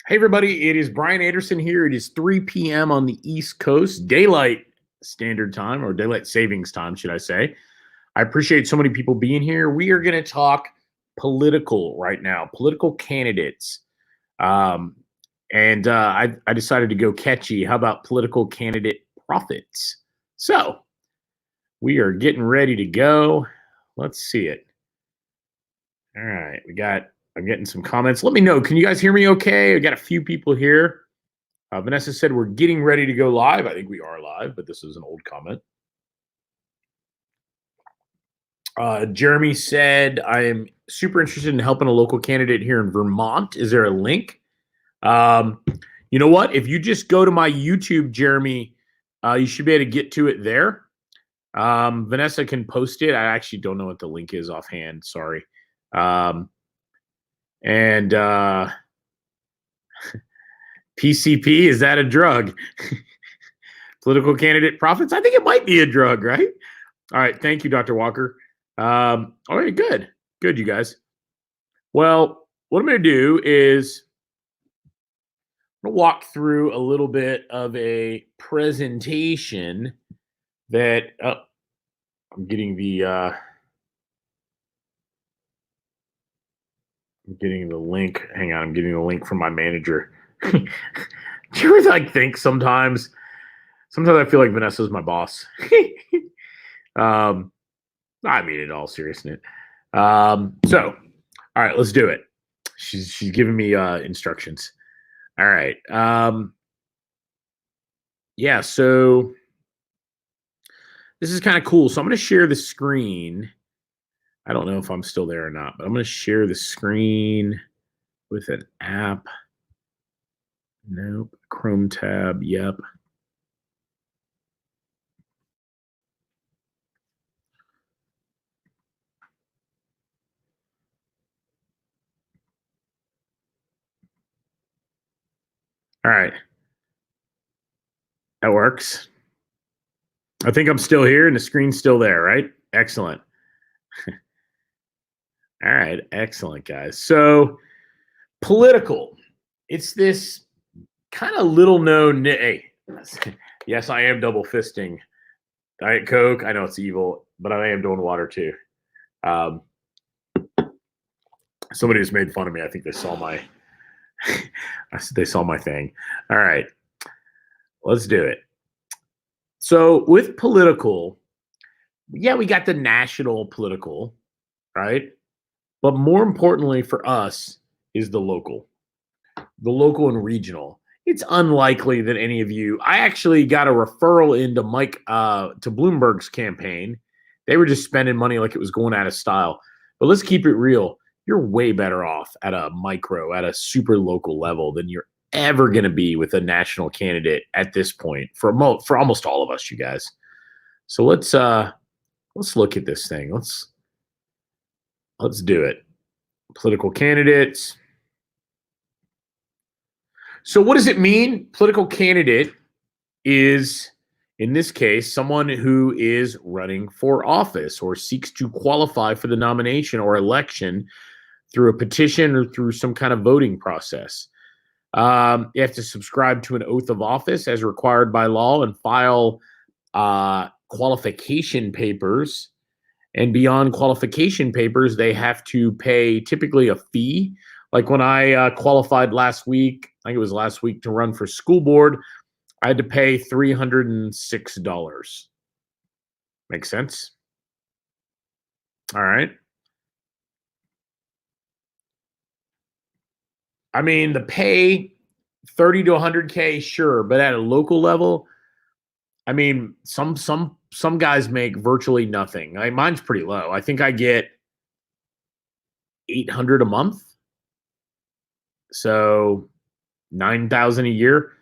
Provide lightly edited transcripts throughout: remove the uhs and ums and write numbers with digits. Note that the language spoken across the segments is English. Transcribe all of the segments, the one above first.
Hey, everybody, it is Brian Anderson here. It is 3 p.m. on the East Coast, daylight standard time, or daylight savings time, should I say. I appreciate so many people being here. We are going to talk political right now, political candidates. Um, and I decided to go catchy. How about political candidate profits? So we are getting ready to go. Let's see it. All right, I'm getting some comments. Let me know. Can you guys hear me okay? I got a few people here. Vanessa said we're getting ready to go live. I think we are live, but this is an old comment. Jeremy said, I am super interested in helping a local candidate here in Vermont. Is there a link? Um, you know what? If you just go to my YouTube, Jeremy, you should be able to get to it there. Vanessa can post it. I actually don't know what the link is offhand. Sorry. And PCP, is that a drug? Political candidate profits? I think it might be a drug, right? All right. Thank you, Dr. Walker. All right, good. Good, you guys. Well, what I'm going to do is I'm going to walk through a little bit of a presentation that I'm getting the link. Hang on, I'm getting the link from my manager. Do you ever think sometimes I feel like Vanessa's my boss. I mean, in all seriousness. So, all right, let's do it. She's giving me instructions. All right. Yeah, so this is kind of cool. So I'm going to share the screen. I don't know if I'm still there or not, but I'm going to share the screen with an app. Nope. Chrome tab. Yep. All right. That works. I think I'm still here and the screen's still there, right? Excellent. All right. Excellent, guys. So, political. It's this kind of little known. Hey, yes, I am double fisting Diet Coke. I know it's evil, but I am doing water too. Somebody just made fun of me. I think they saw my thing. All right, let's do it. So with political, yeah, we got the national political, right? But more importantly for us is the local and regional. It's unlikely that any of you. I actually got a referral into Mike to Bloomberg's campaign. They were just spending money like it was going out of style. But let's keep it real. You're way better off at a micro, at a super local level than you're ever going to be with a national candidate at this point for almost all of us, you guys. So let's look at this thing. Let's do it. Political candidates. So what does it mean? Political candidate is, in this case, someone who is running for office or seeks to qualify for the nomination or election through a petition or through some kind of voting process. You have to subscribe to an oath of office as required by law and file qualification papers. And beyond qualification papers, they have to pay typically a fee. Like when I qualified last week, I think it was last week, to run for school board, I had to pay $306. Makes sense? All right. I mean, the pay 30 to 100K, sure, but at a local level, I mean, some guys make virtually nothing. Mine's pretty low. I think I get 800 a month. So 9,000 a year. I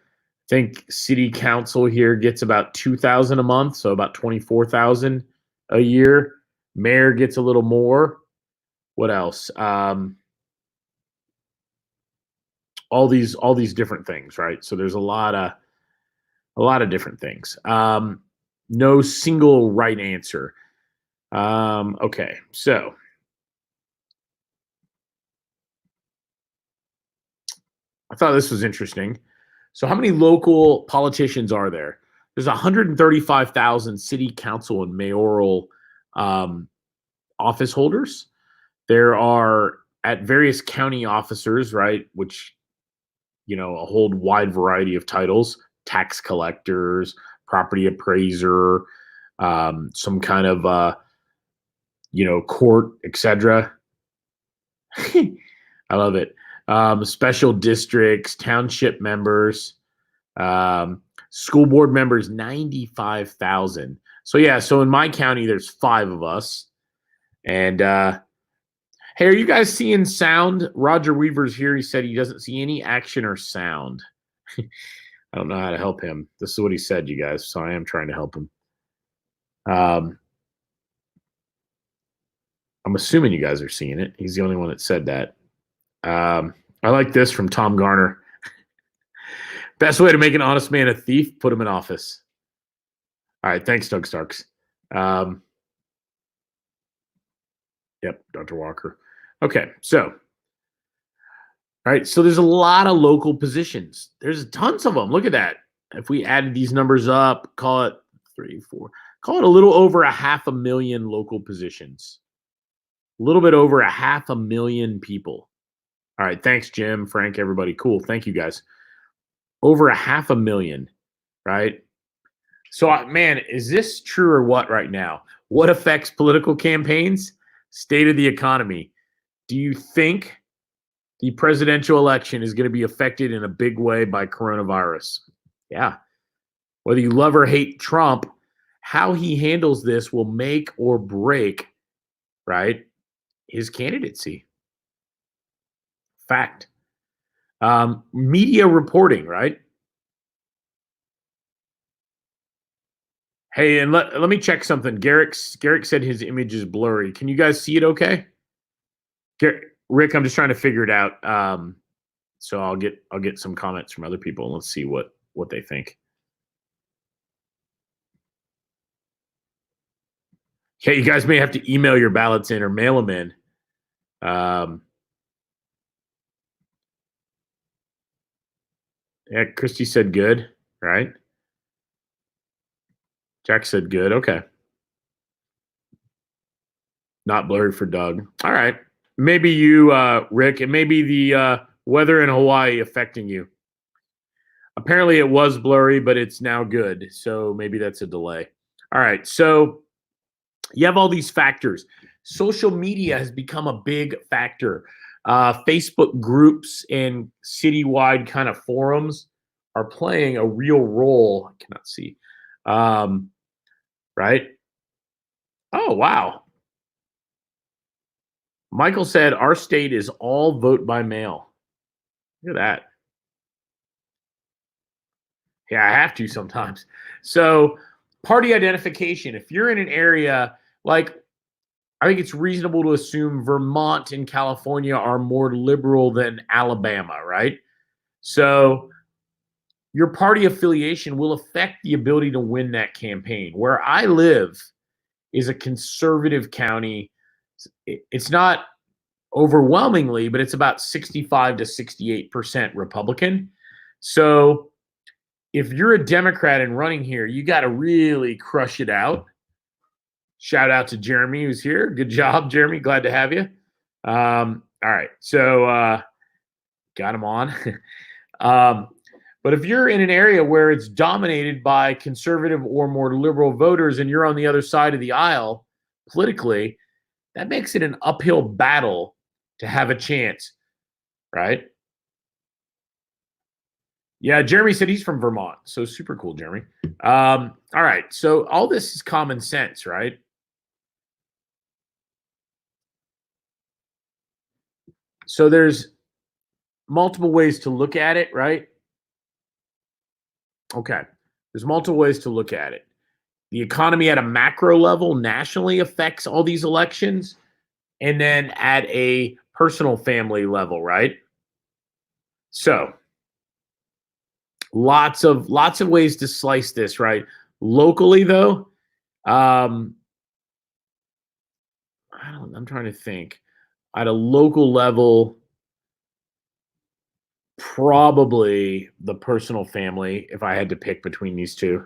think city council here gets about 2,000 a month, so about 24,000 a year. Mayor gets a little more. What else? All these different things, right? So there's a lot of different things. No single right answer. Okay, so I thought this was interesting. So, how many local politicians are there? There's 135,000 city council and mayoral um, office holders. There are at various county officers, right, which hold wide variety of titles: tax collectors, property appraiser, some kind of court, etc. I love it. Special districts, township members, school board members, 95,000. So yeah, so in my county, there's 5 of us. And hey, are you guys seeing sound? Roger Weaver's here. He said he doesn't see any action or sound. I don't know how to help him. This is what he said, you guys. So I am trying to help him. I'm assuming you guys are seeing it. He's the only one that said that. I like this from Tom Garner. Best way to make an honest man a thief, put him in office. All right. Thanks, Doug Starks. Yep, Dr. Walker. Okay. So, all right. So there's a lot of local positions. There's tons of them. Look at that. If we added these numbers up, call it 3, 4, call it a little over 500,000 local positions. A little bit over 500,000 people. All right. Thanks, Jim, Frank, everybody. Cool. Thank you, guys. Over 500,000, right? So, man, is this true or what right now? What affects political campaigns? State of the economy. Do you think the presidential election is going to be affected in a big way by coronavirus? Yeah. Whether you love or hate Trump, how he handles this will make or break, right, his candidacy. Fact. Media reporting, right? Hey, and let me check something. Garrick said his image is blurry. Can you guys see it okay? Rick, I'm just trying to figure it out. So I'll get some comments from other people and let's see what they think. Okay, you guys may have to email your ballots in or mail them in. Yeah, Christy said good, right? Jack said good. Okay. Not blurry for Doug. All right. Maybe you, Rick, it may be the weather in Hawaii affecting you. Apparently it was blurry, but it's now good. So maybe that's a delay. All right. So you have all these factors. Social media has become a big factor. Facebook groups and citywide kind of forums are playing a real role. I cannot see. Right? Oh, wow. Michael said our state is all vote by mail. Look at that. Yeah, I have to sometimes. So, party identification. If you're in an area like, I think it's reasonable to assume Vermont and California are more liberal than Alabama, right? So, your party affiliation will affect the ability to win that campaign. Where I live is a conservative county. It's not overwhelmingly, but it's about 65 to 68% Republican. So if you're a Democrat and running here, you got to really crush it out. Shout out to Jeremy who's here. Good job, Jeremy. Glad to have you. All right. So got him on. But if you're in an area where it's dominated by conservative or more liberal voters and you're on the other side of the aisle politically, that makes it an uphill battle to have a chance, right? Yeah, Jeremy said he's from Vermont. So super cool, Jeremy. All right. So all this is common sense, right? So there's multiple ways to look at it, right? Okay. There's multiple ways to look at it. The economy at a macro level nationally affects all these elections, and then at a personal family level, right? So lots of ways to slice this, right? Locally, though, I'm trying to think. At a local level, Probably the personal family if I had to pick between these two.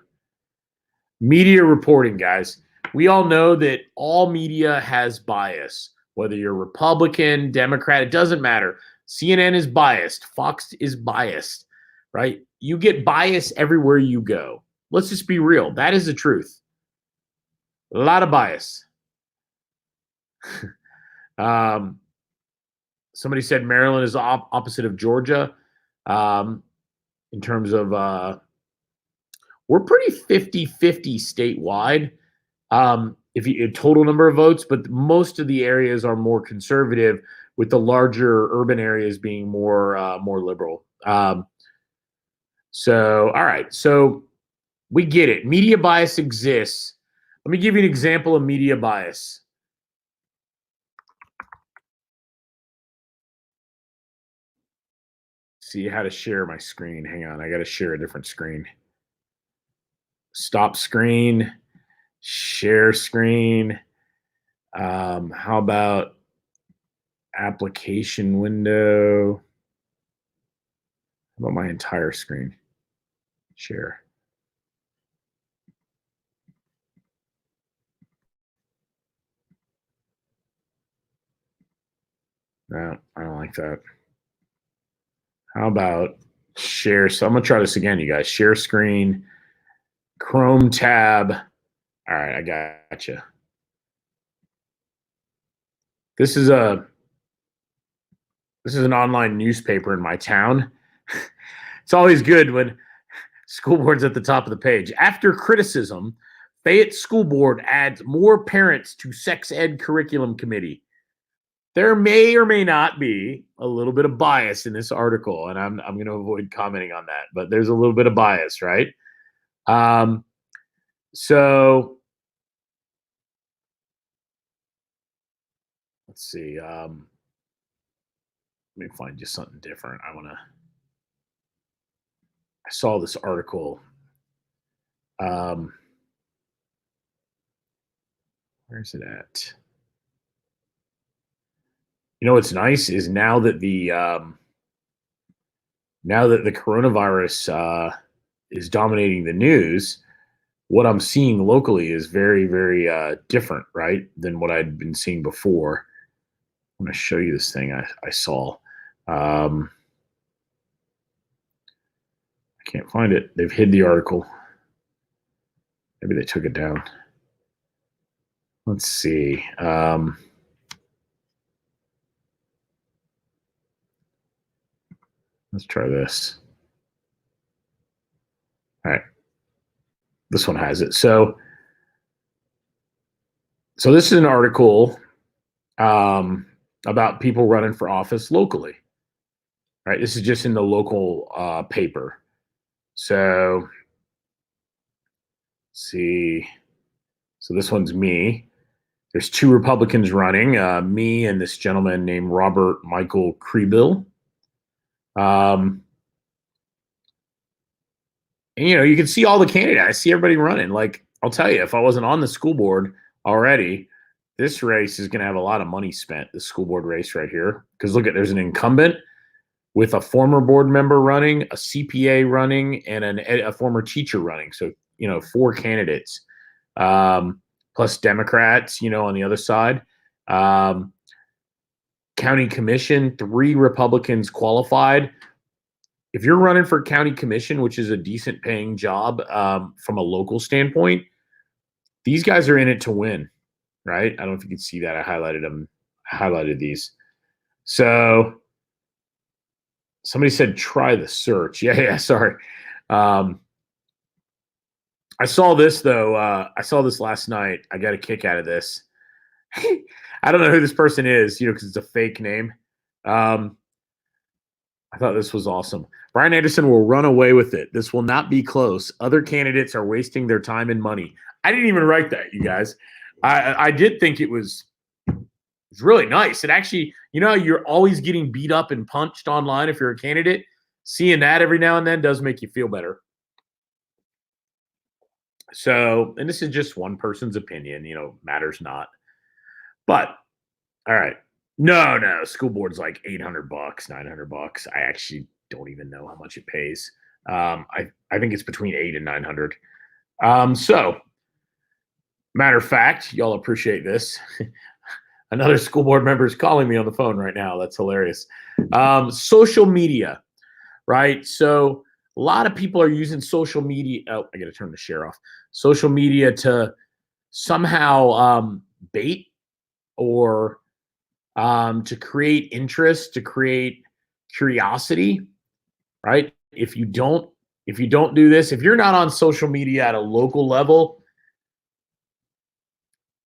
Media reporting, guys. We all know that all media has bias, whether you're Republican, Democrat, it doesn't matter. CNN is biased, Fox is biased, right? You get bias everywhere you go. Let's just be real. That is the truth. A lot of bias. um, somebody said Maryland is opposite of Georgia in terms of we're pretty 50-50 statewide. If you total number of votes, but most of the areas are more conservative, with the larger urban areas being more liberal. So, all right, so we get it. Media bias exists. Let me give you an example of media bias. See how to share my screen. Hang on, I got to share a different screen. Stop screen, share screen. How about application window? How about my entire screen? Share. No, I don't like that. How about share? So I'm gonna try this again, you guys. Share screen, Chrome tab. All right, I got you. This is an online newspaper in my town. It's always good when school board's at the top of the page. After criticism, Fayette School Board adds more parents to sex ed curriculum committee. There may or may not be a little bit of bias in this article, and I'm going to avoid commenting on that, but there's a little bit of bias, right? So let's see. Let me find just something different. I saw this article. Where's it at? You know what's nice is now that the coronavirus is dominating the news, what I'm seeing locally is very, very different, right, than what I'd been seeing before. I'm going to show you this thing I saw. I can't find it. They've hid the article. Maybe they took it down. Let's see. Let's try this. All right. This one has it. So this is an article about people running for office locally. Right. This is just in the local paper. So let's see. So this one's me. There's two Republicans running, me and this gentleman named Robert Michael Kriebel. And you can see all the candidates. I see everybody running. Like, I'll tell you, if I wasn't on the school board already, this race is going to have a lot of money spent, the school board race right here. Because look, there's an incumbent with a former board member running, a CPA running, and a former teacher running. So, 4 candidates, plus Democrats, on the other side. County commission, 3 Republicans qualified. If you're running for county commission, which is a decent paying job from a local standpoint, these guys are in it to win, right? I don't know if you can see that. I highlighted these. So somebody said, try the search. Yeah, sorry. I saw this, though. I saw this last night. I got a kick out of this. I don't know who this person is, because it's a fake name. I thought this was awesome. Brian Anderson will run away with it. This will not be close. Other candidates are wasting their time and money. I didn't even write that, you guys. I did think it was really nice. It actually, you're always getting beat up and punched online if you're a candidate. Seeing that every now and then does make you feel better. So, and this is just one person's opinion, matters not. But, all right. No, school board's like $800, $900. I actually don't even know how much it pays. I think it's between 8 and 900. So, matter of fact, y'all appreciate this. Another school board member is calling me on the phone right now. That's hilarious. Social media, right? So a lot of people are using social media. Oh, I got to turn the share off. Social media to somehow bait or to create interest, to create curiosity, right? If you don't do this, if you're not on social media at a local level,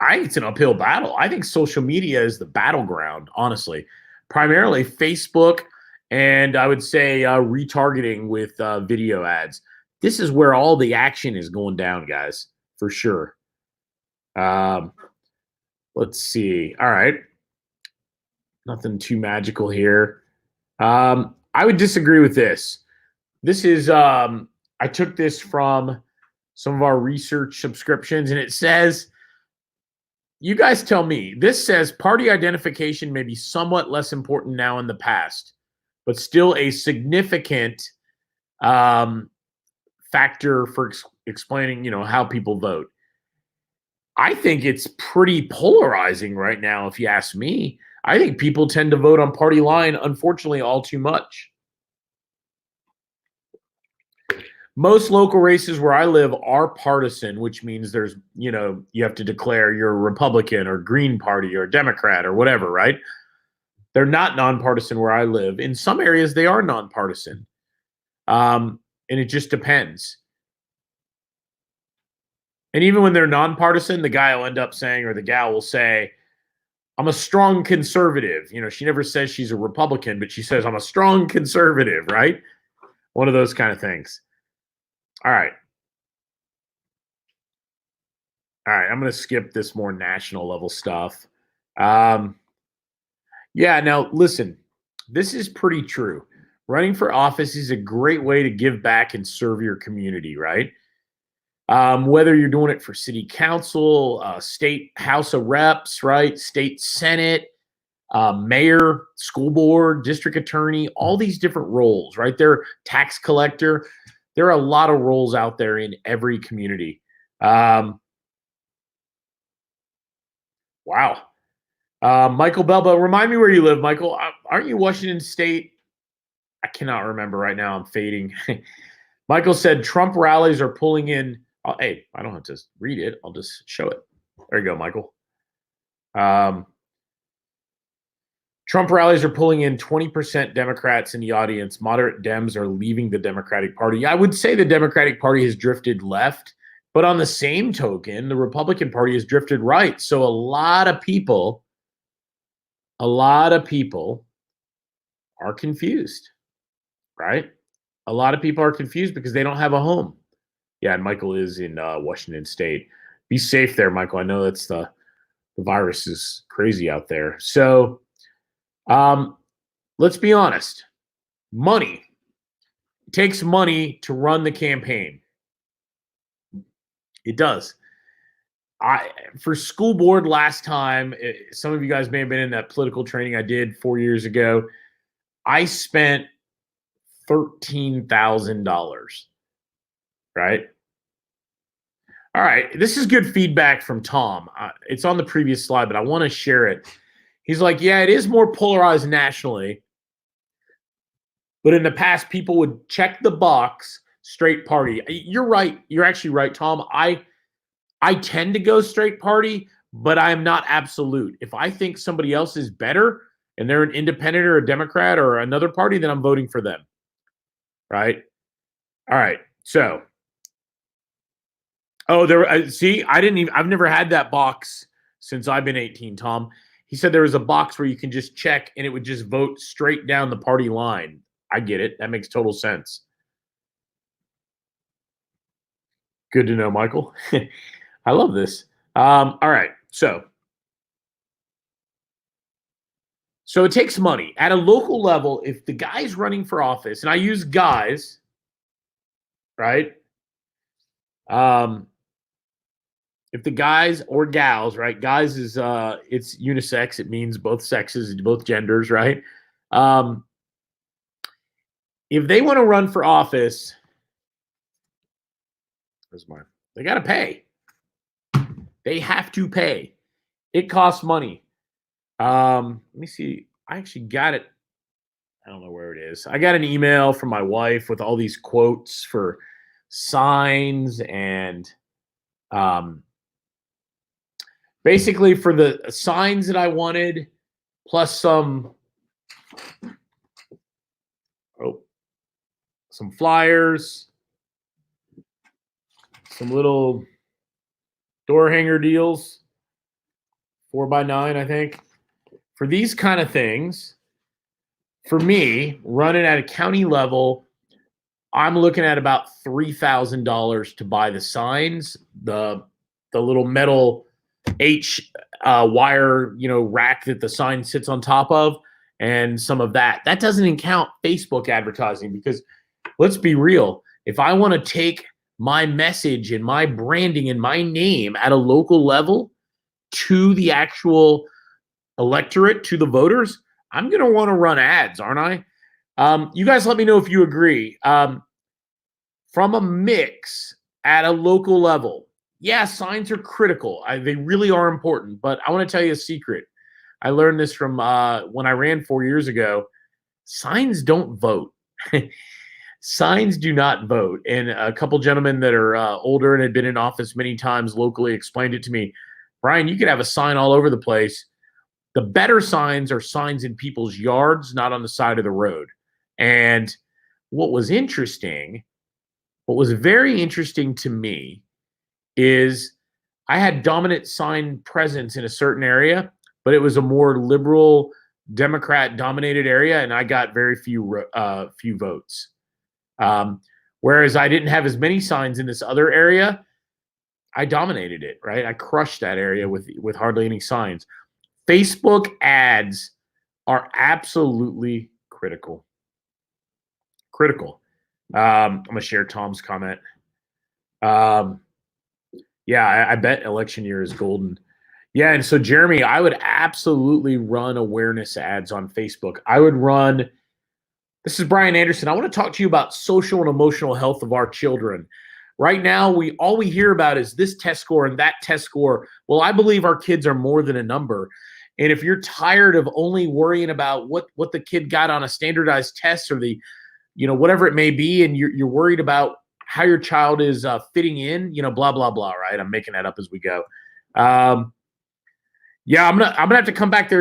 I think it's an uphill battle. I think social media is the battleground, honestly. Primarily Facebook, and I would say retargeting with video ads. This is where all the action is going down, guys, for sure. Um, let's see. All right. Nothing too magical here. I would disagree with this. This is, I took this from some of our research subscriptions, and it says, you guys tell me. This says party identification may be somewhat less important now in the past, but still a significant factor for explaining, how people vote. I think it's pretty polarizing right now, if you ask me. I think people tend to vote on party line, unfortunately, all too much. Most local races where I live are partisan, which means there's, you have to declare you're a Republican or Green Party or Democrat or whatever, right? They're not nonpartisan where I live. In some areas, they are nonpartisan. And it just depends. And even when they're nonpartisan, the guy will end up saying, or the gal will say, I'm a strong conservative. She never says she's a Republican, but she says, I'm a strong conservative, right? One of those kind of things. All right. I'm going to skip this more national level stuff. Yeah, now listen, this is pretty true. Running for office is a great way to give back and serve your community, right? Whether you're doing it for city council, state house of reps, right? State senate, mayor, school board, district attorney, all these different roles, right? They're tax collector. There are a lot of roles out there in every community. Wow. Michael Belba, remind me where you live, Michael. Aren't you Washington State? I cannot remember right now. I'm fading. Michael said Trump rallies are pulling in. Hey, I don't have to read it. I'll just show it. There you go, Michael. Trump rallies are pulling in 20% Democrats in the audience. Moderate Dems are leaving the Democratic Party. I would say the Democratic Party has drifted left, but on the same token, the Republican Party has drifted right. So a lot of people are confused, right? A lot of people are confused because they don't have a home. Yeah, and Michael is in Washington State. Be safe there, Michael. I know that's the virus is crazy out there. So let's be honest. Money. It takes money to run the campaign. It does. For school board last time, some of you guys may have been in that political training I did 4 years ago. I spent $13,000. Right? All right. This is good feedback from Tom. It's on the previous slide, but I want to share it. He's like, yeah, it is more polarized nationally. But in the past, people would check the box, straight party. You're right. You're actually right, Tom. I tend to go straight party, but I am not absolute. If I think somebody else is better and they're an independent or a Democrat or another party, then I'm voting for them. Right? All right. So, see, I've never had that box since I've been 18, Tom. He said there was a box where you can just check and it would just vote straight down the party line. I get it. That makes total sense. Good to know, Michael. I love this. All right. So it takes money at a local level. If the guy's running for office, and I use guys, right? If the guys or gals, right? Guys is it's unisex. It means both sexes, both genders, right? if they want to run for office, they got to pay. They have to pay. It costs money. Let me see. I actually got it. I don't know where it is. I got an email from my wife with all these quotes for signs and basically for the signs that I wanted, plus some flyers, some little door hanger deals, 4x9, I think. For these kind of things, for me, running at a county level, I'm looking at about $3,000 to buy the signs, the little metal H wire, rack that the sign sits on top of, and some of that. That doesn't count Facebook advertising, because let's be real. If I want to take my message and my branding and my name at a local level to the actual electorate, to the voters, I'm going to want to run ads, aren't I? You guys let me know if you agree. From a mix at a local level, yeah, signs are critical. They really are important. But I want to tell you a secret. I learned this from when I ran 4 years ago. Signs don't vote. Signs do not vote. And a couple gentlemen that are older and had been in office many times locally explained it to me. Brian, you could have a sign all over the place. The better signs are signs in people's yards, not on the side of the road. And what was very interesting to me is I had dominant sign presence in a certain area, but it was a more liberal, Democrat-dominated area, and I got very few votes. Whereas I didn't have as many signs in this other area, I dominated it, right? I crushed that area with hardly any signs. Facebook ads are absolutely critical. I'm going to share Tom's comment. Yeah, I bet election year is golden. Yeah, and so Jeremy, I would absolutely run awareness ads on Facebook. I would run. This is Brian Anderson. I want to talk to you about social and emotional health of our children. Right now, all we hear about is this test score and that test score. Well, I believe our kids are more than a number. And if you're tired of only worrying about what the kid got on a standardized test or the, whatever it may be, and you're worried about how your child is fitting in, blah, blah, blah, right? I'm making that up as we go. Yeah, I'm gonna have to come back.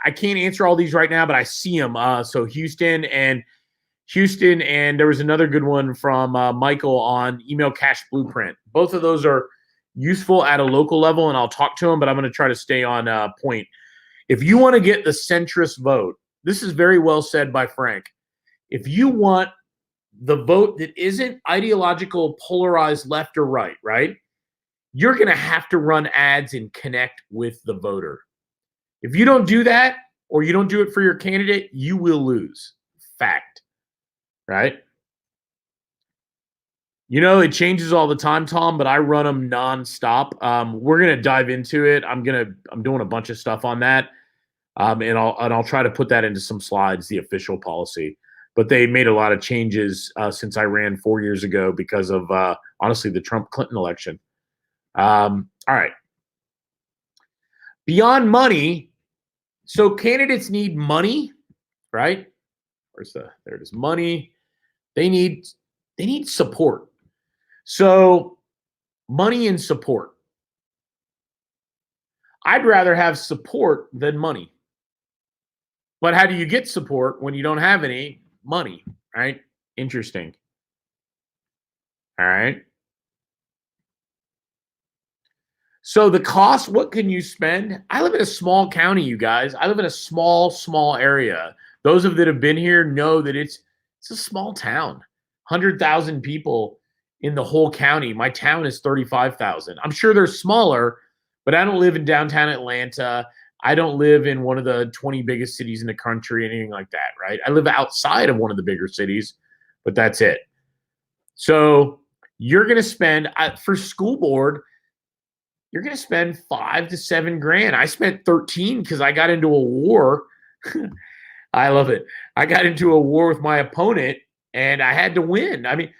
I can't answer all these right now, but I see them. So Houston, and there was another good one from Michael on Email Cash Blueprint. Both of those are useful at a local level, and I'll talk to them, but I'm going to try to stay on point. If you want to get the centrist vote, this is very well said by Frank. If you want the vote that isn't ideological, polarized left or right, you're going to have to run ads and connect with the voter. If you don't do that, or you don't do it for your candidate, you will lose. Fact. Right? It changes all the time, Tom, but I run them nonstop. We're going to dive into it. I'm doing a bunch of stuff on that. And I'll try to put that into some slides, the official policy. But they made a lot of changes since I ran 4 years ago because of, honestly, the Trump-Clinton election. All right. Beyond money, so candidates need money, right? There it is, money. They need support. So money and support. I'd rather have support than money. But how do you get support when you don't have any money, right? Interesting. All right. So the cost, what can you spend? I live in a small county, you guys. I live in a small area. Those of that have been here know that it's a small town. 100,000 people in the whole county. My town is 35,000. I'm sure they're smaller, but I don't live in downtown Atlanta. I don't live in one of the 20 biggest cities in the country, anything like that, right? I live outside of one of the bigger cities, but that's it. So you're going to spend, for school board, you're going to spend $5 to $7 grand. I spent 13 because I got into a war. I love it. I got into a war with my opponent, and I had to win. I mean,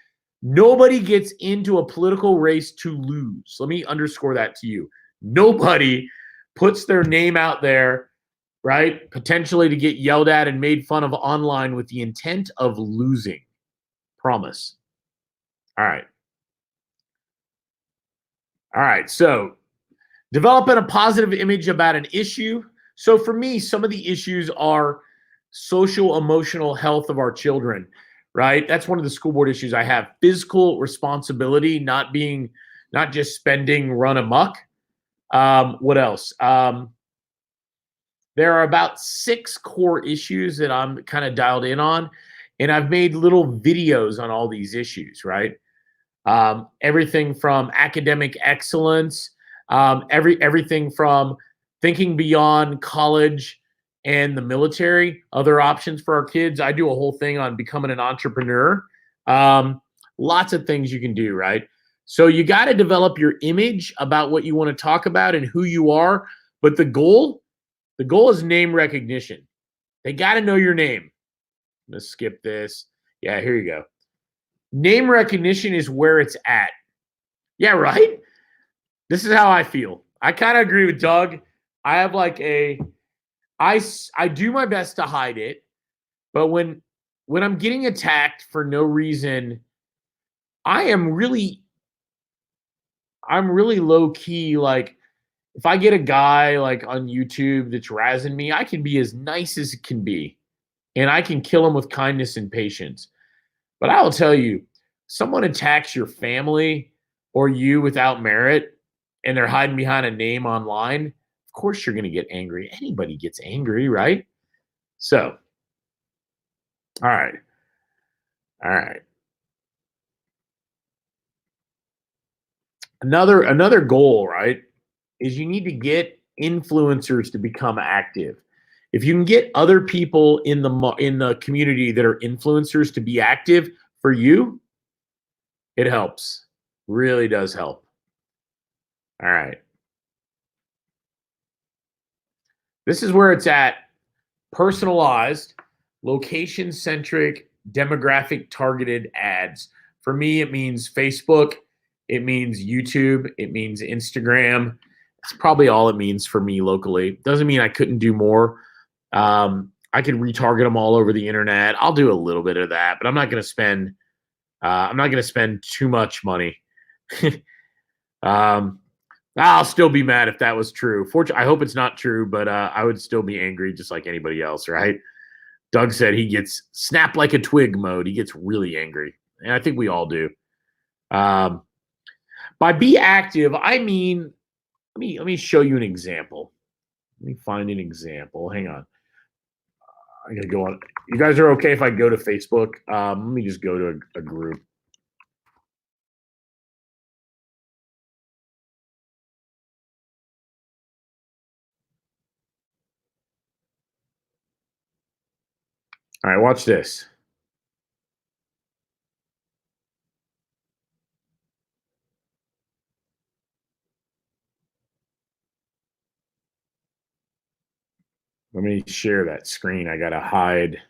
nobody gets into a political race to lose. Let me underscore that to you. Nobody puts their name out there, right? Potentially to get yelled at and made fun of online with the intent of losing. Promise. All right. All right. So, developing a positive image about an issue. So, for me, some of the issues are social emotional health of our children, right? That's one of the school board issues I have. Physical responsibility, not just spending run amok. What else? There are about 6 core issues that I'm kind of dialed in on, and I've made little videos on all these issues, right? Everything from academic excellence, everything from thinking beyond college and the military, other options for our kids. I do a whole thing on becoming an entrepreneur. Lots of things you can do, right? So you got to develop your image about what you want to talk about and who you are. But the goal is name recognition. They got to know your name. I'm going to skip this. Yeah, here you go. Name recognition is where it's at. Yeah, right? This is how I feel. I kind of agree with Doug. I have like I do my best to hide it, but when I'm getting attacked for no reason, I'm really low key. Like if I get a guy like on YouTube that's razzing me, I can be as nice as it can be, and I can kill him with kindness and patience. But I will tell you, someone attacks your family or you without merit, and they're hiding behind a name online. Of course, you're going to get angry. Anybody gets angry, right? So, all right. All right. Another goal, right, is you need to get influencers to become active. If you can get other people in the community that are influencers to be active for you, it helps. Really does help. All right. This is where it's at. Personalized, location centric, demographic targeted ads. For me, it means Facebook, it means YouTube, it means Instagram. That's probably all it means for me locally. Doesn't mean I couldn't do more. I could retarget them all over the internet. I'll do a little bit of that, but I'm not going to spend. I'm not going to spend too much money. I'll still be mad if that was true. Fortunately, I hope it's not true, but I would still be angry just like anybody else, right? Doug said he gets snap like a twig mode. He gets really angry, and I think we all do. By be active, I mean, let me show you an example. Let me find an example. Hang on. I gotta go on. You guys are okay if I go to Facebook? Let me just go to a group. All right, watch this. Let me share that screen. I gotta hide.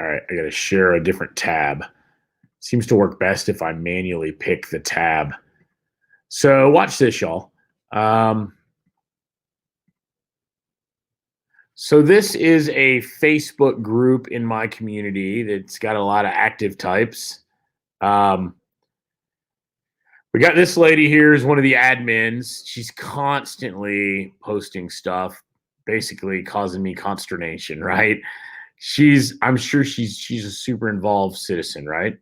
All right, I gotta share a different tab. Seems to work best if I manually pick the tab. So watch this, y'all. So this is a Facebook group in my community that's got a lot of active types. We got this lady here is one of the admins. She's constantly posting stuff, basically causing me consternation, right? I'm sure she's a super involved citizen, right?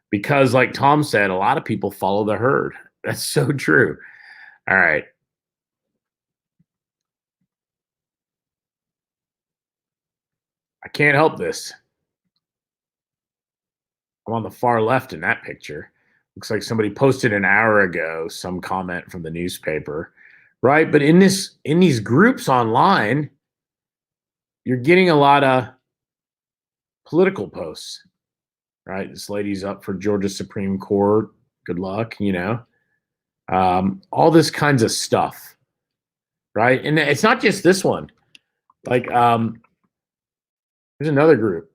Because like Tom said, a lot of people follow the herd. That's so true. All right. I can't help this. I'm on the far left in that picture. Looks like somebody posted an hour ago some comment from the newspaper, right? But in these groups online, you're getting a lot of political posts, right? This lady's up for Georgia Supreme Court. Good luck, all this kinds of stuff, right? And it's not just this one. Like Here's another group.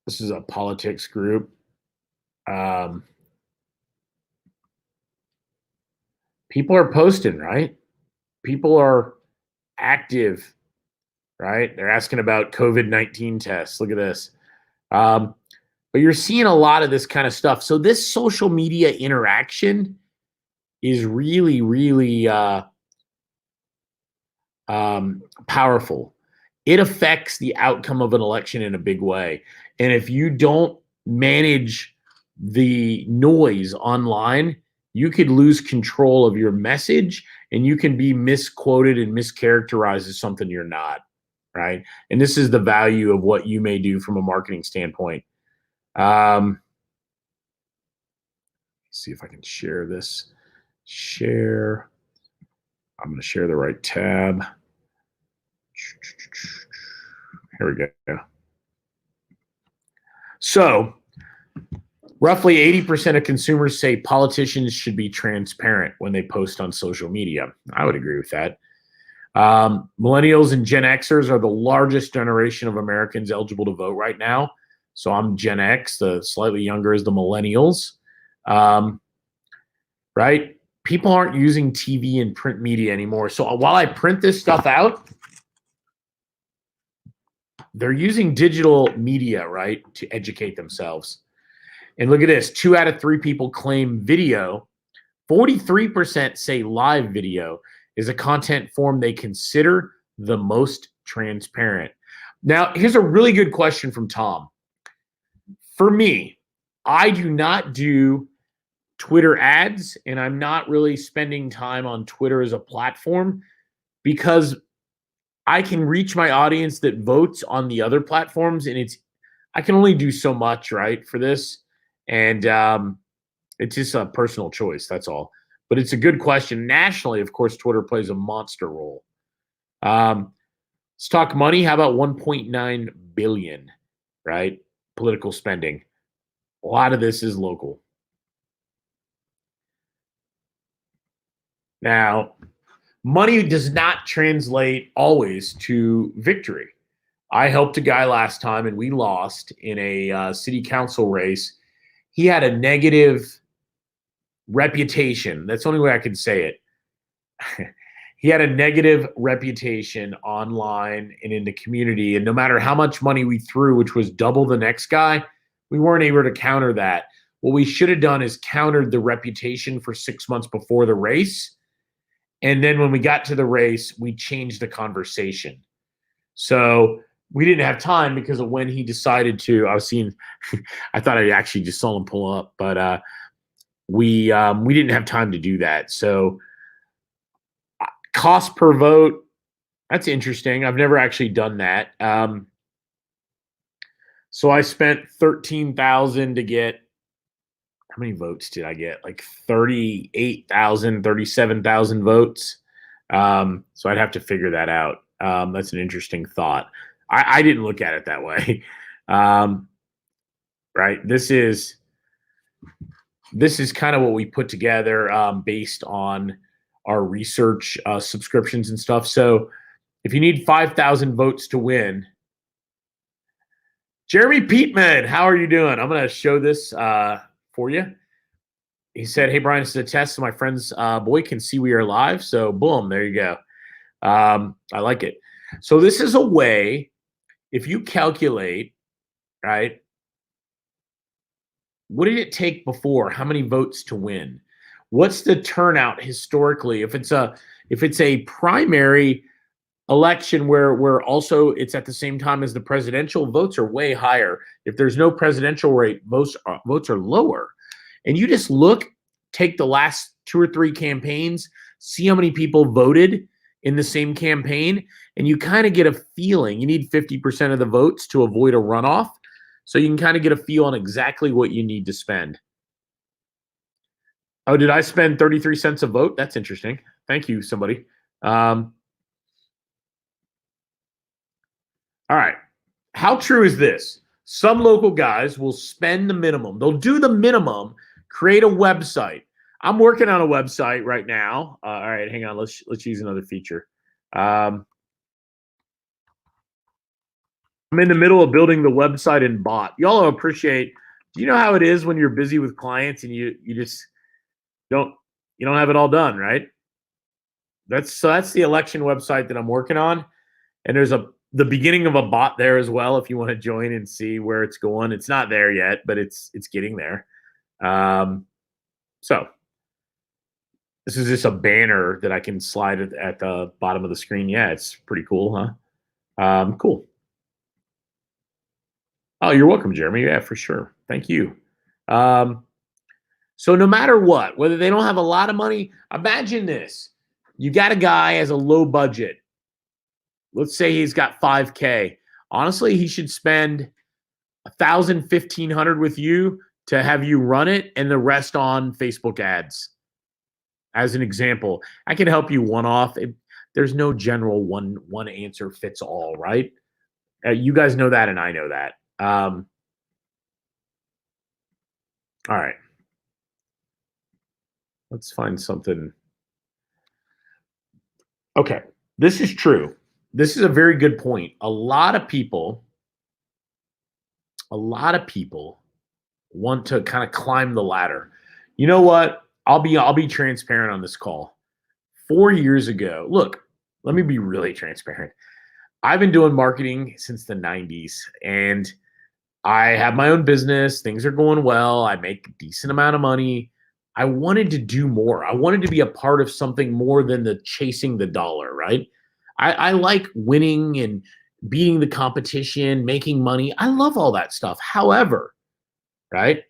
This is a politics group. Um, People are posting, right? People are active, right? They're asking about COVID-19 tests. Look at this. Um, but you're seeing a lot of this kind of stuff. So this social media interaction is really, really powerful. It affects the outcome of an election in a big way. And if you don't manage the noise online, you could lose control of your message and you can be misquoted and mischaracterized as something you're not, right? And this is the value of what you may do from a marketing standpoint. See if I can share this. Share. I'm going to share the right tab. Here we go. So, roughly 80% of consumers say politicians should be transparent when they post on social media. I would agree with that. Millennials and Gen Xers are the largest generation of Americans eligible to vote right now. So I'm Gen X, the slightly younger is the millennials. Right? People aren't using TV and print media anymore. So while I print this stuff out, they're using digital media, right, to educate themselves. And look at this. 2 out of 3 people claim video. 43% say live video is a content form they consider the most transparent. Now, here's a really good question from Tom. For me, I do not do Twitter ads, and I'm not really spending time on Twitter as a platform because I can reach my audience that votes on the other platforms, and I can only do so much, right, for this. And it's just a personal choice. That's all. But it's a good question. Nationally, of course, Twitter plays a monster role. Let's talk money. How about 1.9 billion, right? Political spending. A lot of this is local. Now, money does not translate always to victory. I helped a guy last time and we lost in a city council race. He had a negative reputation. That's the only way I can say it. He had a negative reputation online and in the community. And no matter how much money we threw, which was double the next guy, we weren't able to counter that. What we should have done is countered the reputation for 6 months before the race. And then when we got to the race, we changed the conversation. So we didn't have time because of when he decided to. I was seeing, I thought I actually just saw him pull up, but we didn't have time to do that. So cost per vote, that's interesting. I've never actually done that. So I spent 13,000 to get, how many votes did I get? Like 38,000, 37,000 votes. So I'd have to figure that out. That's an interesting thought. I didn't look at it that way. Right. This is kind of what we put together based on our research subscriptions and stuff. So if you need 5,000 votes to win, Jeremy Peatman, how are you doing? I'm going to show this for you. He said, hey, Brian, this is a test so my friend's boy can see we are live. So boom, there you go. I like it. So this is a way, if you calculate, right, what did it take before? How many votes to win? What's the turnout historically? If it's a primary election where also it's at the same time as the presidential, votes are way higher. If there's no presidential rate, votes are lower. And you just take the last 2 or 3 campaigns, see how many people voted in the same campaign, and you kind of get a feeling. You need 50% of the votes to avoid a runoff. So you can kind of get a feel on exactly what you need to spend. Oh, did I spend 33 cents a vote? That's interesting. Thank you, somebody. All right. How true is this? Some local guys will spend the minimum. They'll do the minimum, create a website. I'm working on a website right now. All right, hang on. Let's use another feature. I'm in the middle of building the website in bot. Y'all appreciate. Do you know how it is when you're busy with clients and you just don't you don't have it all done, right? That's the election website that I'm working on, and there's the beginning of a bot there as well. If you want to join and see where it's going, it's not there yet, but it's getting there. So this is just a banner that I can slide at the bottom of the screen. Yeah, it's pretty cool, huh? Cool. Oh, you're welcome, Jeremy. Yeah, for sure. Thank you. Um, so no matter what, whether they don't have a lot of money, imagine this. You got a guy has a low budget. Let's say he's got 5K. Honestly, he should spend 1,000, 1,500 with you to have you run it and the rest on Facebook ads. As an example, I can help you one off. There's no general one answer fits all, right? You guys know that, and I know that. All right. Let's find something. Okay. This is true. This is a very good point. A lot of people want to kind of climb the ladder. You know what? I'll be transparent on this call. 4 years ago, look, let me be really transparent. I've been doing marketing since the 90s, and I have my own business. Things are going well. I make a decent amount of money. I wanted to do more. I wanted to be a part of something more than the chasing the dollar, right? I like winning and beating the competition, making money. I love all that stuff. However, right?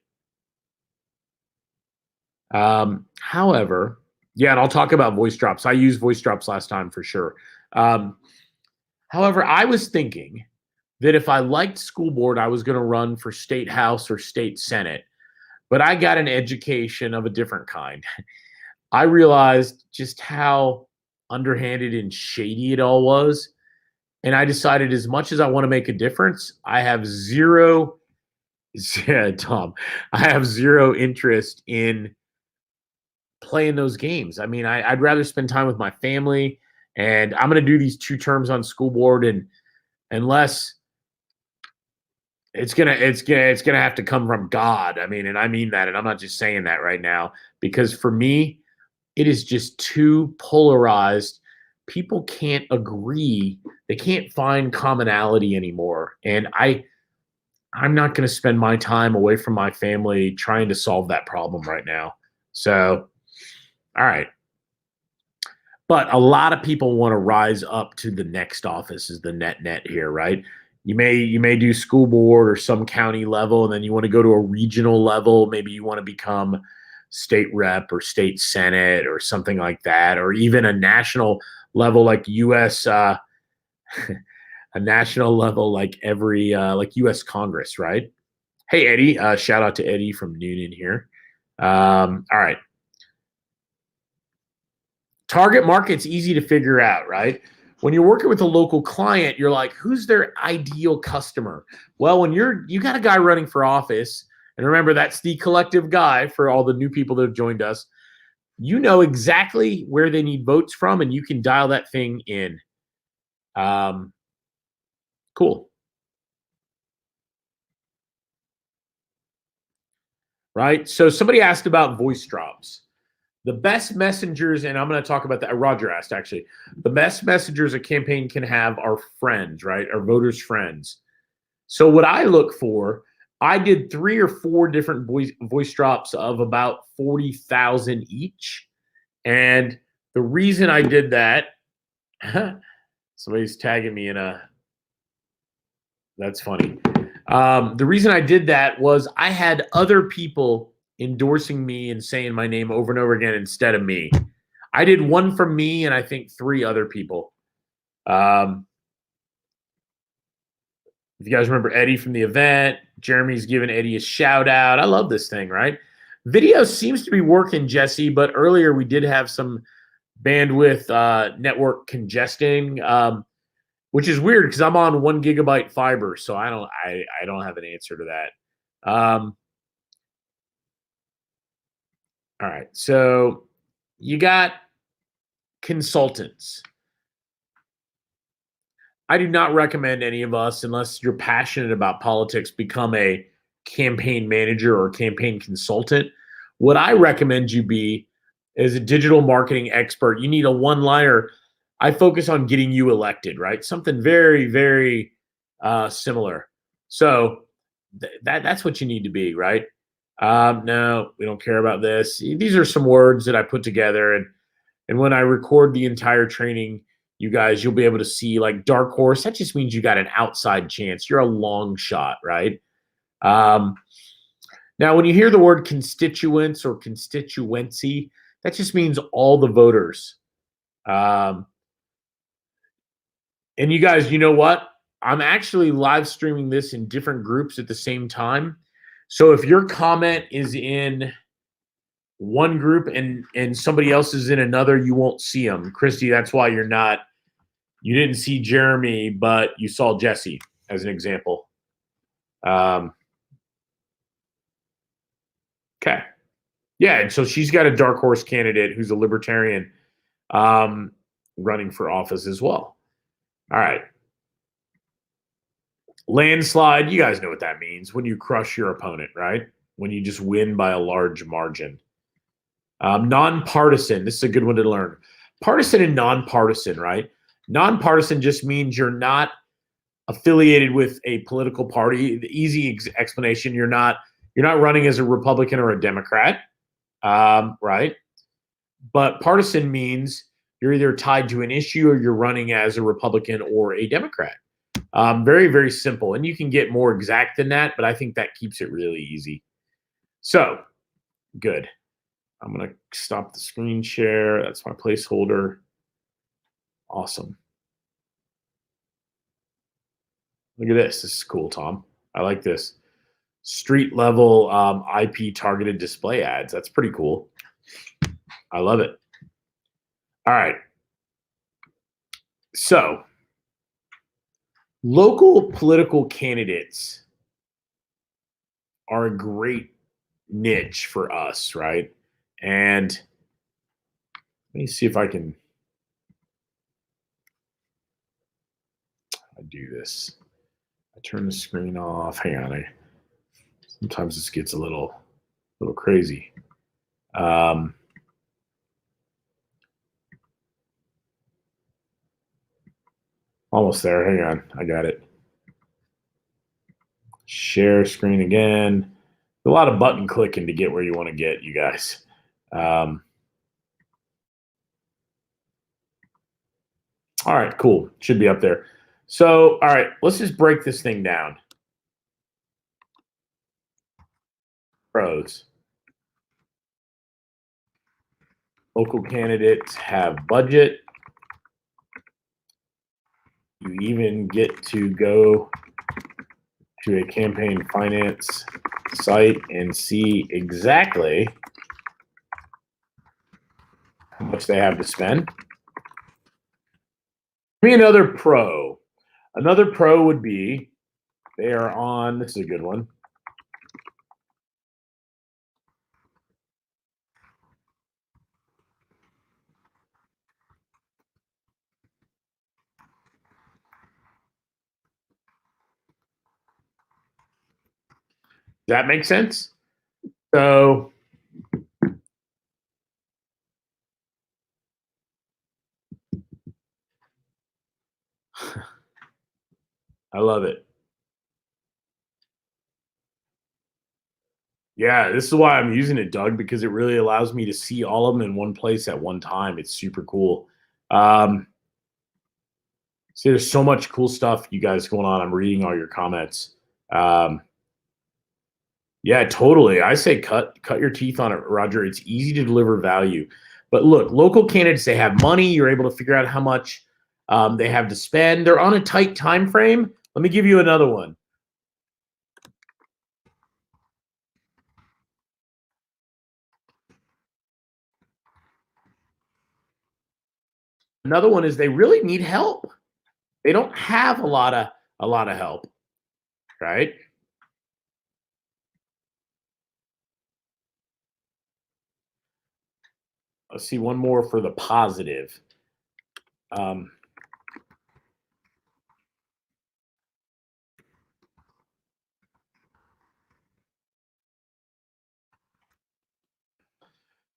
However, yeah, and I'll talk about voice drops. I used voice drops last time for sure. Um, however, I was thinking that if I liked school board, I was going to run for state house or state senate. But I got an education of a different kind. I realized just how underhanded and shady it all was. And I decided as much as I want to make a difference, I have zero, yeah, Tom, I have zero interest in playing those games. I mean, I'd rather spend time with my family, and I'm going to do these 2 terms on school board, and unless it's gonna have to come from God. I mean, and I mean that, and I'm not just saying that right now, because for me, it is just too polarized. People can't agree. They can't find commonality anymore. And I'm not going to spend my time away from my family trying to solve that problem right now. So, all right. But a lot of people want to rise up to the next office is the net here, right? You may do school board or some county level, and then you want to go to a regional level. Maybe you want to become state rep or state senate or something like that, or even a national level like U.S. A national level like like U.S. Congress, right? Hey Eddie, shout out to Eddie from Noonan here. All right. Target market's easy to figure out, right? When you're working with a local client, you're like, who's their ideal customer? Well, when you got a guy running for office, and remember that's the collective guy for all the new people that have joined us, you know exactly where they need votes from, and you can dial that thing in. Um, cool, right? So somebody asked about voice drops. The best messengers, and I'm going to talk about that. Roger asked actually, the best messengers a campaign can have are friends, right? Are voters' friends. So what I look for, I did 3 or 4 different voice drops of about 40,000 each. And the reason I did that, somebody's tagging me in a, that's funny. The reason I did that was I had other people endorsing me and saying my name over and over again instead of me. I did one from me and I think 3 other people. If you guys remember Eddie from the event, Jeremy's giving Eddie a shout out. I love this thing, right? Video seems to be working, Jesse, but earlier we did have some bandwidth network congesting, which is weird because I'm on 1 GB fiber, so I don't have an answer to that. All right, so you got consultants. I do not recommend any of us, unless you're passionate about politics, become a campaign manager or campaign consultant. What I recommend you be is a digital marketing expert. You need a one liner. I focus on getting you elected, right? Something very, very similar. So that's what you need to be, right? No, we don't care about this. These are some words that I put together, and when I record the entire training, you guys, you'll be able to see like dark horse. That just means you got an outside chance. You're a long shot, right? Um, Now, when you hear the word constituents or constituency, that just means all the voters. Um, and you guys, you know what? I'm actually live streaming this in different groups at the same time. So if your comment is in one group and somebody else is in another, you won't see them. Christy, that's why you didn't see Jeremy, but you saw Jesse as an example. Okay. Yeah, and so she's got a dark horse candidate who's a libertarian um, running for office as well. All right. Landslide, you guys know what that means when you crush your opponent, right? When you just win by a large margin. Nonpartisan, this is a good one to learn. Partisan and nonpartisan, right? Nonpartisan just means you're not affiliated with a political party. The easy explanation: you're not running as a Republican or a Democrat, right? But partisan means you're either tied to an issue or you're running as a Republican or a Democrat. Very, very simple. And you can get more exact than that, but I think that keeps it really easy. So, good. I'm going to stop the screen share. That's my placeholder. Awesome. Look at this. This is cool, Tom. I like this. Street level IP targeted display ads. That's pretty cool. I love it. All right. So, local political candidates are a great niche for us, right? And let me see if I can do this. I turn the screen off. Hang on. Sometimes this gets a little crazy. Almost there. Hang on. I got it. Share screen again. A lot of button clicking to get where you want to get, you guys. All right, cool. Should be up there. So, all right, let's just break this thing down. Pros. Local candidates have budget. You even get to go to a campaign finance site and see exactly how much they have to spend. Give me another pro. Another pro would be they are on, this is a good one. Does that make sense? So I love it. Yeah, this is why I'm using it, Doug, because it really allows me to see all of them in one place at one time. It's super cool. See, there's so much cool stuff you guys going on. I'm reading all your comments. Yeah, totally. I say cut your teeth on it, Roger. It's easy to deliver value. But look, local candidates, they have money. You're able to figure out how much they have to spend. They're on a tight time frame. Let me give you another one. Another one is they really need help. They don't have a lot of help, right? Let's see one more for the positive.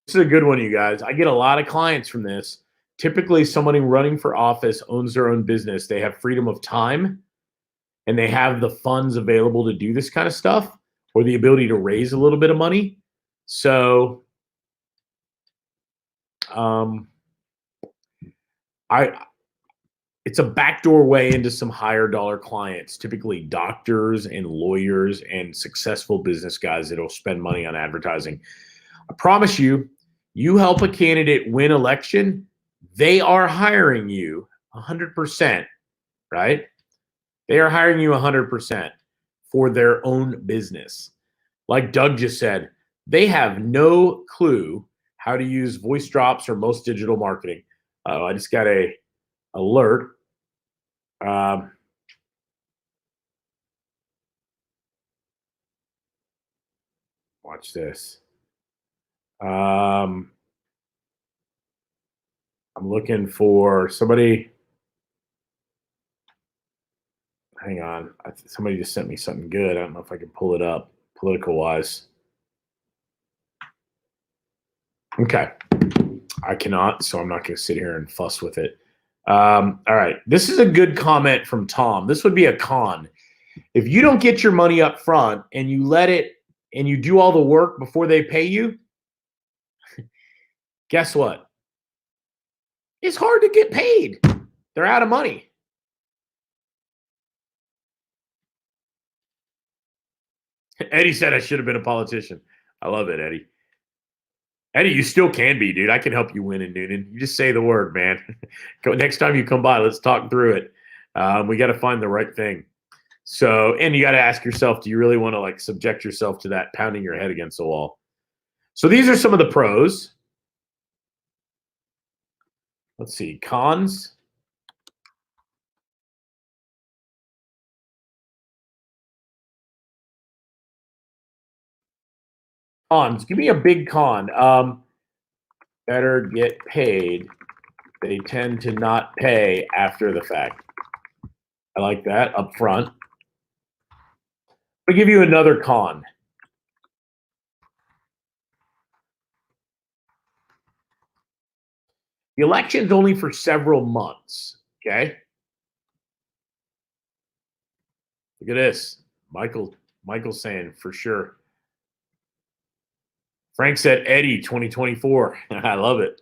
This is a good one, you guys. I get a lot of clients from this. Typically, somebody running for office owns their own business. They have freedom of time and they have the funds available to do this kind of stuff or the ability to raise a little bit of money. So, it's a backdoor way into some higher dollar clients, typically doctors and lawyers and successful business guys that'll spend money on advertising. I promise you, you help a candidate win election, they are hiring you 100%, right? They are hiring you 100% for their own business. Like Doug just said, they have no clue how to use voice drops or most digital marketing. I just got a alert. Watch this. I'm looking for somebody. Hang on. Somebody just sent me something good. I don't know if I can pull it up political wise. Okay. I cannot, so I'm not going to sit here and fuss with it. All right. This is a good comment from Tom. This would be a con. If you don't get your money up front and you let it and you do all the work before they pay you, guess what? It's hard to get paid. They're out of money. Eddie said I should have been a politician. I love it, Eddie. Eddie, you still can be, dude. I can help you win in Newnan. You just say the word, man. Next time you come by, let's talk through it. We got to find the right thing. So, and you got to ask yourself, do you really want to like subject yourself to that pounding your head against the wall? So these are some of the pros. Let's see, cons. Cons. Give me a big con. Better get paid. They tend to not pay after the fact. I like that up front. I'll give you another con. The election's only for several months. Okay. Look at this. Michael's saying for sure. Frank said Eddie 2024. I love it.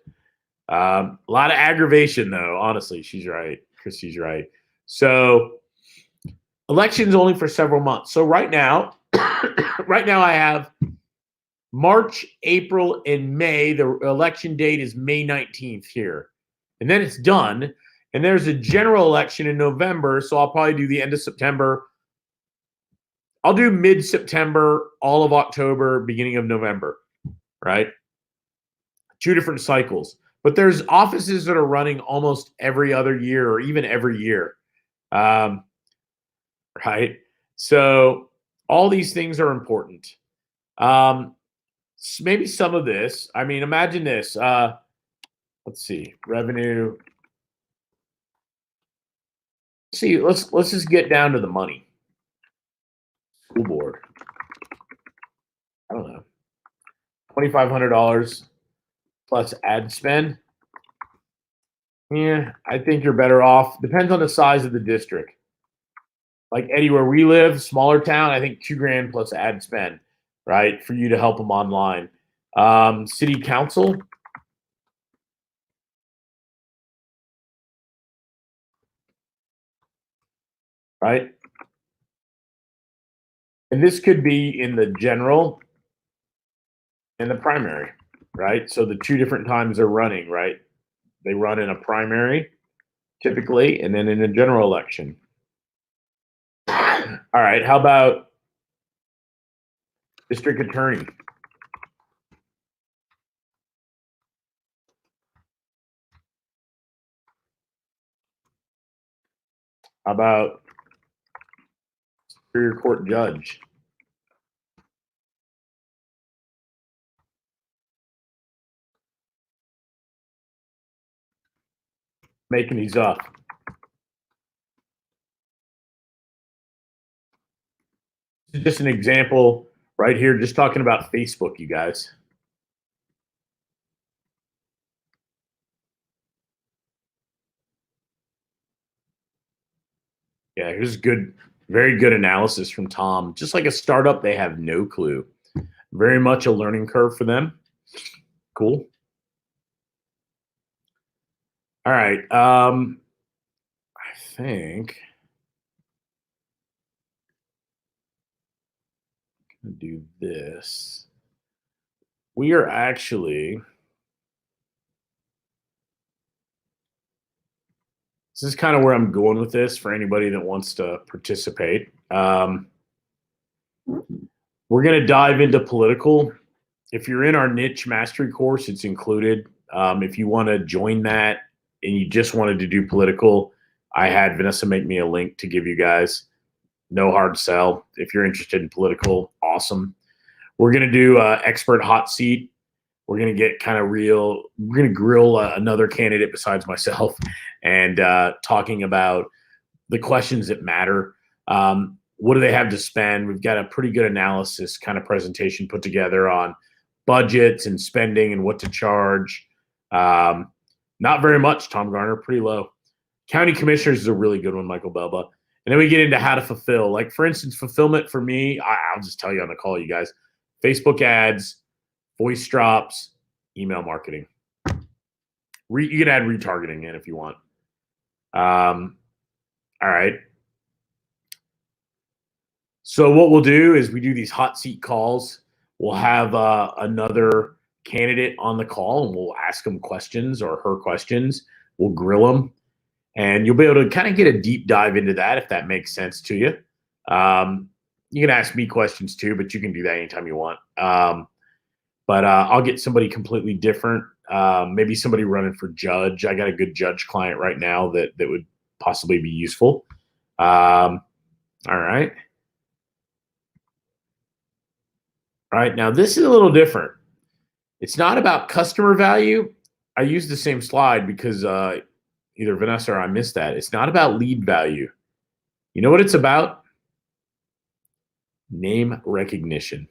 A lot of aggravation, though. Honestly, she's right. Christy's right. So, election's only for several months. So right now, I have March, April, and May. The election date is May 19th here, and then it's done. And there's a general election in November, so I'll probably do the end of September. I'll do mid-September, all of October, beginning of November, right? 2 different cycles. But there's offices that are running almost every other year or even every year, right? So all these things are important. Maybe some of this. I mean, imagine this. Let's see, revenue. See, let's just get down to the money. School board. I don't know. $2,500 plus ad spend. Yeah, I think you're better off. Depends on the size of the district. Like Eddie, where we live, smaller town, I think $2,000 plus ad spend, right, for you to help them online. City council. Right? And this could be in the general and the primary, right? So the 2 different times they're running, right? They run in a primary typically and then in a general election. All right, how about district attorney? How about Superior Court judge? Making these up. This is just an example right here, just talking about Facebook, you guys. Yeah, here's good, very good analysis from Tom. Just like a startup, they have no clue. Very much a learning curve for them. Cool. All right. I think I'm gonna do this. We are actually, this is kind of where I'm going with this for anybody that wants to participate. We're going to dive into political. If you're in our niche mastery course, it's included. If you want to join that and you just wanted to do political, I had Vanessa make me a link to give you guys. No hard sell. If you're interested in political, awesome. We're going to do expert hot seat. We're going to get kind of real. We're going to grill another candidate besides myself and talking about the questions that matter. What do they have to spend? We've got a pretty good analysis kind of presentation put together on budgets and spending and what to charge. Not very much, Tom Garner, pretty low. County commissioners is a really good one, Michael Belba. And then we get into how to fulfill. Like, for instance, fulfillment for me, I'll just tell you on the call, you guys. Facebook ads, voice drops, email marketing. You can add retargeting in if you want. All right. So what we'll do is we do these hot seat calls. We'll have another candidate on the call, and we'll ask them questions or her questions. We'll grill them, and you'll be able to kind of get a deep dive into that if that makes sense to you. You can ask me questions too, but you can do that anytime you want. But I'll get somebody completely different. Maybe somebody running for judge. I got a good judge client right now that would possibly be useful. All right. All right. Now, this is a little different. It's not about customer value. I used the same slide because either Vanessa or I missed that. It's not about lead value. You know what it's about? Name recognition.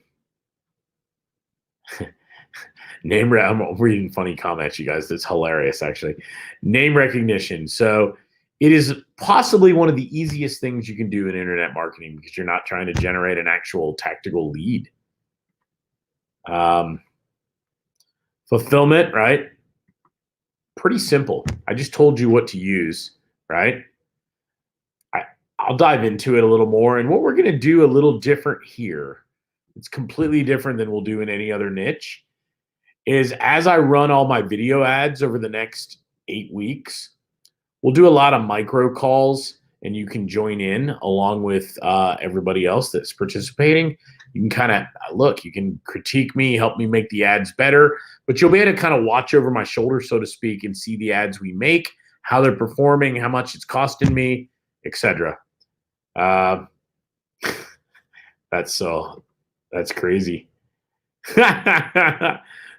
I'm reading funny comments, you guys. That's hilarious, actually. Name recognition. So it is possibly one of the easiest things you can do in internet marketing because you're not trying to generate an actual tactical lead. Fulfillment, right? Pretty simple. I just told you what to use, right? I'll dive into it a little more. And what we're going to do a little different here, it's completely different than we'll do in any other niche, is as I run all my video ads over the next 8 weeks, we'll do a lot of micro calls, and you can join in along with everybody else that's participating. You can kind of look, you can critique me, help me make the ads better, but you'll be able to kind of watch over my shoulder, so to speak, and see the ads we make, how they're performing, how much it's costing me, etc. That's crazy.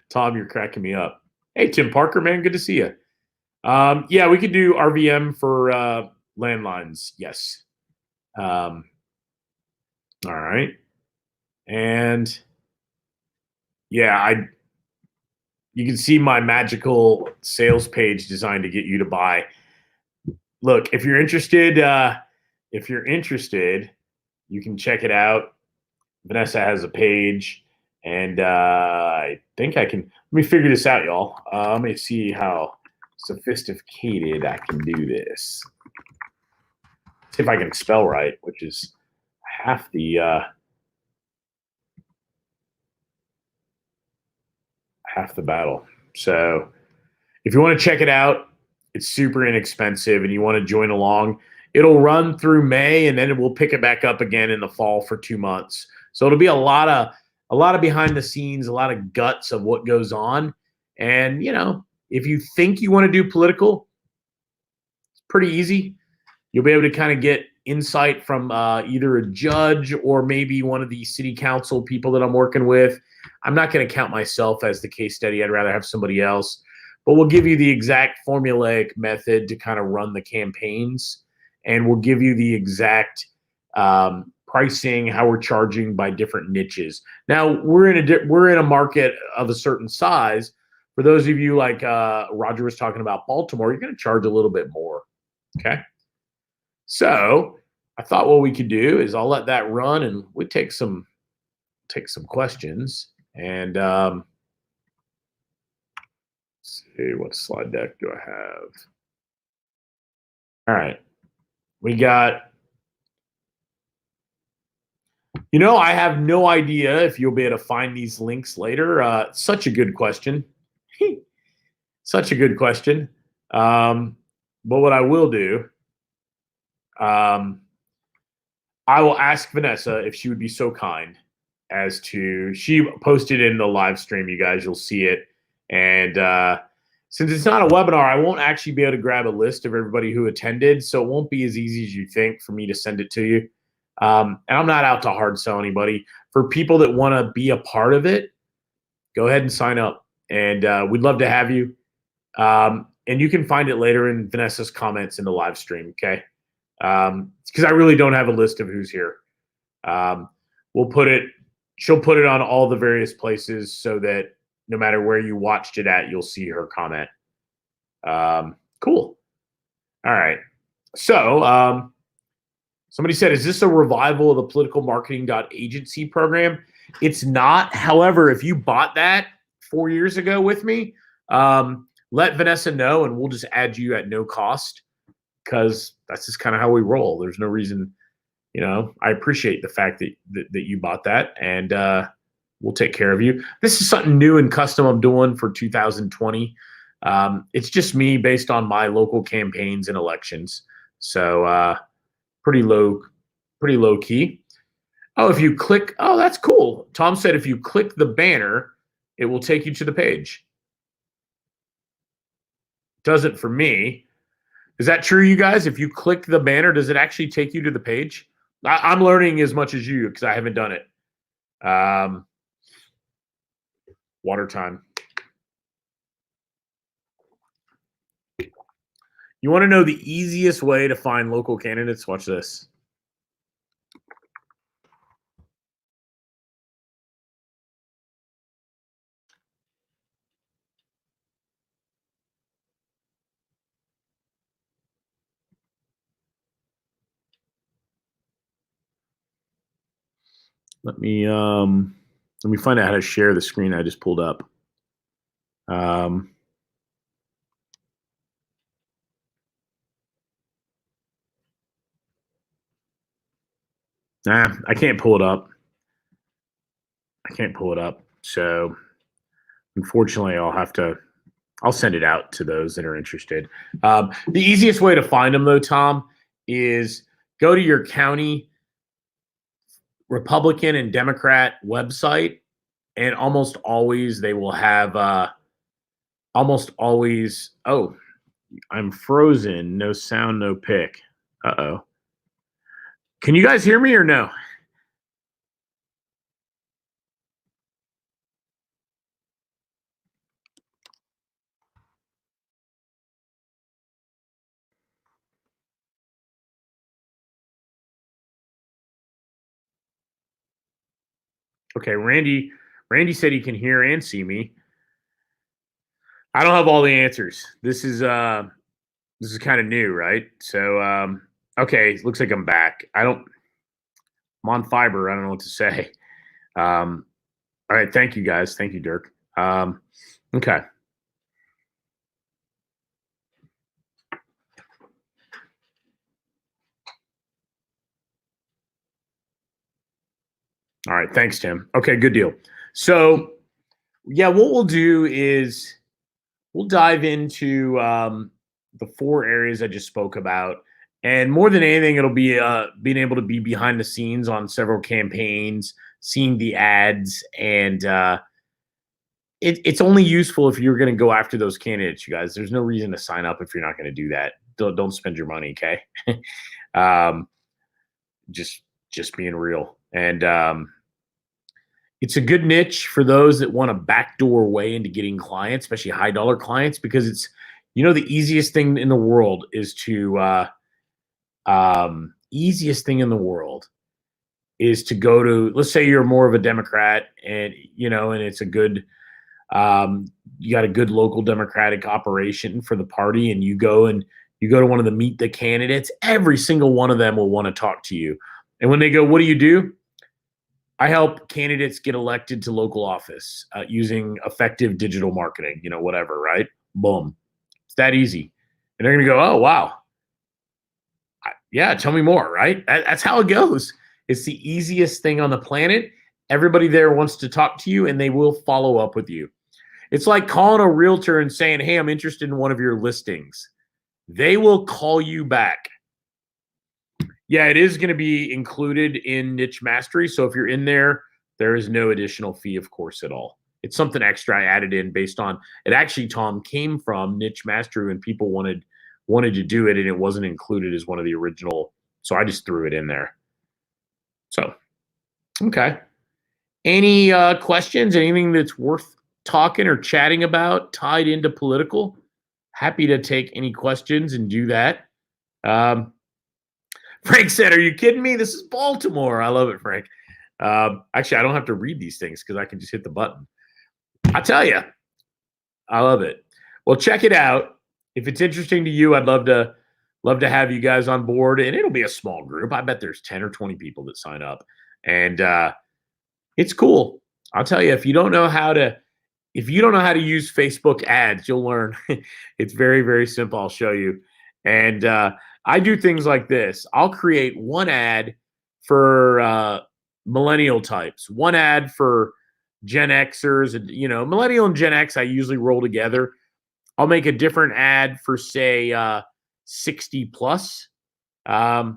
Tom, you're cracking me up. Hey, Tim Parker, man, good to see you. Yeah, we could do RVM for landlines. Yes. All right. And yeah, you can see my magical sales page designed to get you to buy. Look, if you're interested, you can check it out. Vanessa has a page, and I think I can. Let me figure this out, y'all. Let me see how sophisticated I can do this. See if I can spell right, which is half the battle. So if you want to check it out, it's super inexpensive, and you want to join along, it'll run through May, and then we'll pick it back up again in the fall for 2 months. So it'll be a lot of behind the scenes, a lot of guts of what goes on. And if you think you want to do political, it's pretty easy. You'll be able to kind of get insight from either a judge or maybe one of the city council people that I'm working with. I'm not going to count myself as the case study. I'd rather have somebody else. But we'll give you the exact formulaic method to kind of run the campaigns. And we'll give you the exact pricing, how we're charging by different niches. Now, we're in a market of a certain size. For those of you like Roger was talking about Baltimore, you're going to charge a little bit more. Okay. So I thought what we could do is I'll let that run and we take some questions. And let's see, what slide deck do I have? All right. We got, I have no idea if you'll be able to find these links later. Such a good question. Such a good question. But what I will do, I will ask Vanessa if she would be so kind as to, she posted in the live stream, you guys, you'll see it. And since it's not a webinar, I won't actually be able to grab a list of everybody who attended. So it won't be as easy as you think for me to send it to you. And I'm not out to hard sell anybody. For people that want to be a part of it, go ahead and sign up. And we'd love to have you. And you can find it later in Vanessa's comments in the live stream, okay? Because I really don't have a list of who's here. She'll put it on all the various places so that no matter where you watched it at, you'll see her comment. Cool. All right. So somebody said, is this a revival of the political marketing.agency program? It's not. However, if you bought that 4 years ago with me, let Vanessa know and we'll just add you at no cost, because that's just kind of how we roll. There's no reason, I appreciate the fact that you bought that, and we'll take care of you. This is something new and custom I'm doing for 2020. It's just me based on my local campaigns and elections. So pretty low key. Oh, if you click, oh, that's cool. Tom said if you click the banner, it will take you to the page. Does it for me. Is that true, you guys? If you click the banner, does it actually take you to the page? I'm learning as much as you because I haven't done it. Water time. You want to know the easiest way to find local candidates? Watch this. Let me find out how to share the screen I just pulled up. I can't pull it up. So unfortunately, I'll send it out to those that are interested. The easiest way to find them, though, Tom, is go to your county Republican and Democrat website, and almost always they will have oh, I'm frozen. No sound, no pic. Uh-oh. Can you guys hear me or no? Okay, Randy said he can hear and see me. I don't have all the answers. This is kind of new, right? So okay, looks like I'm back. I'm on fiber. I don't know what to say. All right, thank you guys. Thank you, Dirk. Okay. All right, thanks, Tim. Okay, good deal. So, yeah, what we'll do is we'll dive into the 4 areas I just spoke about. And more than anything, it'll be being able to be behind the scenes on several campaigns, seeing the ads, and it's only useful if you're going to go after those candidates, you guys. There's no reason to sign up if you're not going to do that. Don't spend your money, okay? Just being real. And it's a good niche for those that want a backdoor way into getting clients, especially high dollar clients, because it's, the easiest thing in the world is to go to, let's say you're more of a Democrat and, and it's a good, you got a good local Democratic operation for the party, and you go and You go to one of the meet the candidates, every single one of them will want to talk to you. And when they go, what do? I help candidates get elected to local office using effective digital marketing, whatever, right? Boom. It's that easy. And they're going to go, oh, wow. Yeah, tell me more, right? That's how it goes. It's the easiest thing on the planet. Everybody there wants to talk to you and they will follow up with you. It's like calling a realtor and saying, hey, I'm interested in one of your listings. They will call you back. Yeah, it is going to be included in Niche Mastery. So if you're in there, there is no additional fee, of course, at all. It's something extra I added in based on it. Actually, Tom, came from Niche Mastery when people wanted to do it, and it wasn't included as one of the original. So I just threw it in there. So, okay. Any questions? Anything that's worth talking or chatting about tied into political? Happy to take any questions and do that. Frank said, are you kidding me? This is Baltimore. I love it, Frank. Actually, I don't have to read these things because I can just hit the button. I tell you, I love it. Well, check it out. If it's interesting to you, I'd love to have you guys on board, and it'll be a small group. I bet there's 10 or 20 people that sign up, and it's cool. I'll tell you, if you don't know how to use Facebook ads, you'll learn. It's very, very simple. I'll show you. And I do things like this. I'll create one ad for millennial types, one ad for Gen Xers, and millennial and Gen X I usually roll together. I'll make a different ad for, say, 60 plus. I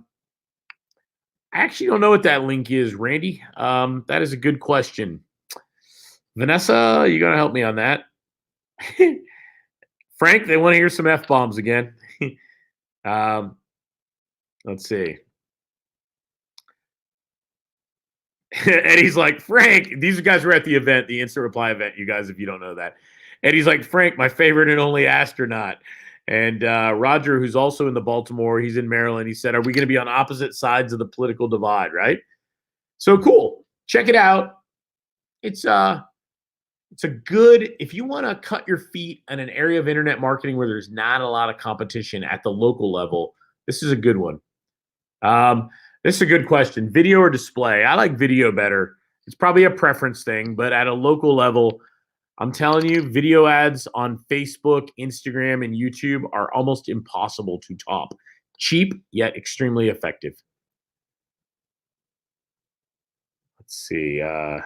actually don't know what that link is, Randy. That is a good question. Vanessa, you got to help me on that. Frank, they want to hear some F-bombs again. Let's see. Eddie's like, Frank, these guys were at the event, the instant reply event, you guys, if you don't know that. Eddie's like, Frank, my favorite and only astronaut. And Roger, who's also in the Baltimore, he's in Maryland. He said, are we going to be on opposite sides of the political divide, right? So cool. Check it out. It's a good, if you want to cut your feet in an area of internet marketing where there's not a lot of competition at the local level, this is a good one. This is a good question. Video or display? I like video better. It's probably a preference thing, but at a local level, I'm telling you, video ads on Facebook, Instagram, and YouTube are almost impossible to top. Cheap, yet extremely effective. Let's see. All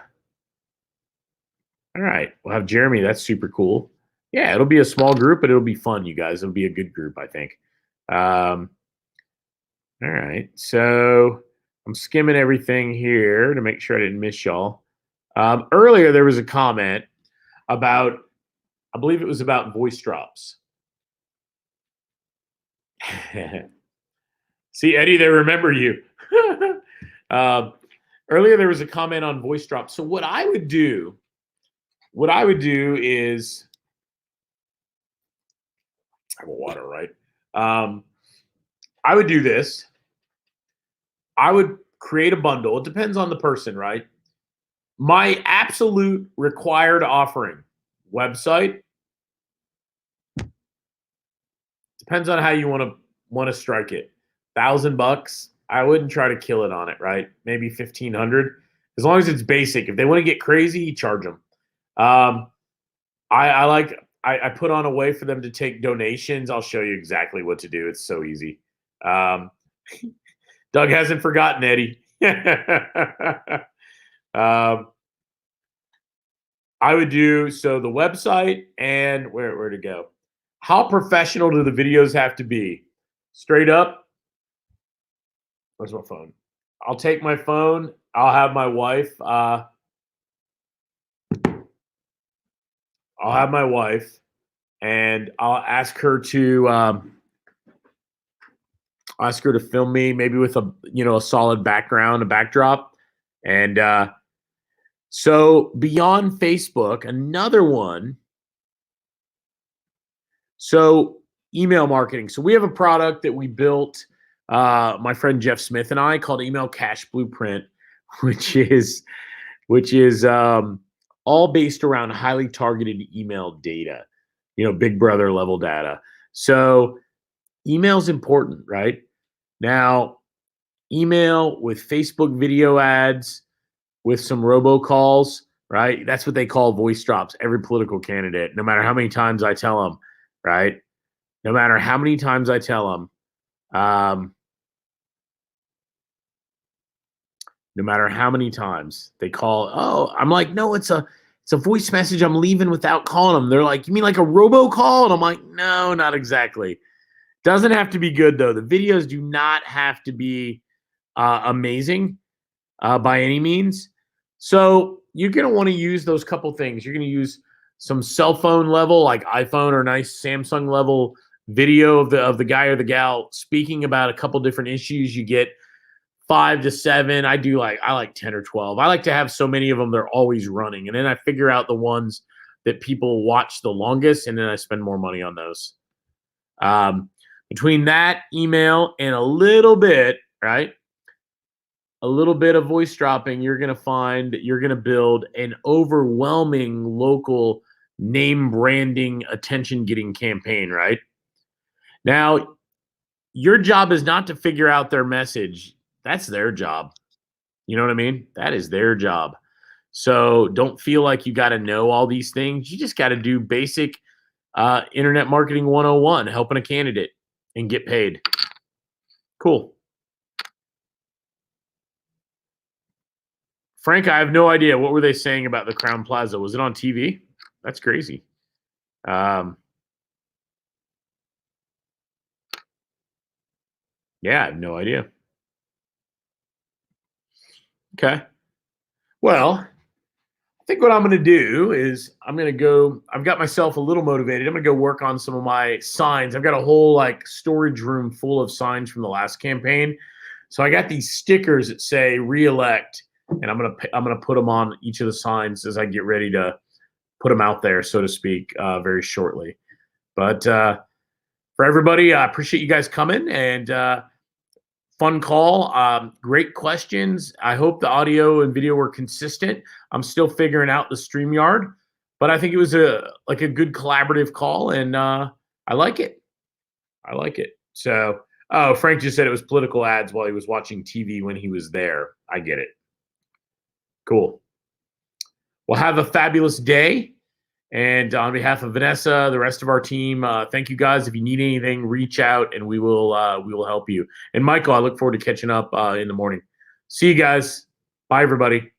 right. We'll have Jeremy. That's super cool. Yeah, it'll be a small group, but it'll be fun, you guys. It'll be a good group, I think. All right. So I'm skimming everything here to make sure I didn't miss y'all. Earlier, there was a comment about, I believe it was about voice drops. See, Eddie, they remember you. Earlier, there was a comment on voice drops. So what I would do is, I have a water, right? I would do this. I would create a bundle. It depends on the person, right? My absolute required offering, website, depends on how you want to strike it. $1,000, I wouldn't try to kill it on it, right? Maybe 1,500, as long as it's basic. If they want to get crazy, charge them. I put on a way for them to take donations. I'll show you exactly what to do. It's so easy. Doug hasn't forgotten, Eddie. I would do, so the website and where to go. How professional do the videos have to be? Straight up. Where's my phone? I'll take my phone. I'll have my wife. And I'll ask her to film me, maybe with a solid background, a backdrop. And so beyond Facebook, another one. So email marketing. So we have a product that we built, my friend Jeff Smith and I, called Email Cash Blueprint, which is all based around highly targeted email data, Big Brother level data. So email's important, right? Now, email with Facebook video ads, with some robocalls, right? That's what they call voice drops. Every political candidate, no matter how many times I tell them, right? No matter how many times I tell them, no matter how many times they call, oh, I'm like, no, it's a voice message. I'm leaving without calling them. They're like, you mean like a robocall? And I'm like, no, not exactly. Doesn't have to be good though. The videos do not have to be amazing by any means. So you're going to want to use those couple things. You're going to use some cell phone level, like iPhone or nice Samsung level video of the guy or the gal speaking about a couple different issues. You get 5 to 7. I like 10 or 12. I like to have so many of them they're always running, and then I figure out the ones that people watch the longest, and then I spend more money on those. Between that, email, and a little bit, right? A little bit of voice dropping, you're going to find that you're going to build an overwhelming local name branding, attention getting campaign, right? Now, your job is not to figure out their message. That's their job. You know what I mean? That is their job. So don't feel like you got to know all these things. You just got to do basic internet marketing 101, helping a candidate and get paid. Cool. Frank, I have no idea. What were they saying about the Crown Plaza? Was it on TV? That's crazy. Yeah, I have no idea. Okay. Well, I think what I'm going to do is I'm going to go. I've got myself a little motivated. I'm going to go work on some of my signs. I've got a whole like storage room full of signs from the last campaign. So I got these stickers that say "reelect," and I'm gonna put them on each of the signs as I get ready to put them out there, so to speak, very shortly. But for everybody, I appreciate you guys coming and fun call. Great questions. I hope the audio and video were consistent. I'm still figuring out the StreamYard, but I think it was a good collaborative call, and I like it. I like it. So, oh, Frank just said it was political ads while he was watching TV when he was there. I get it. Cool. Well, have a fabulous day. And on behalf of Vanessa, the rest of our team, thank you guys. If you need anything, reach out and we will help you. And Michael, I look forward to catching up in the morning. See you guys. Bye, everybody.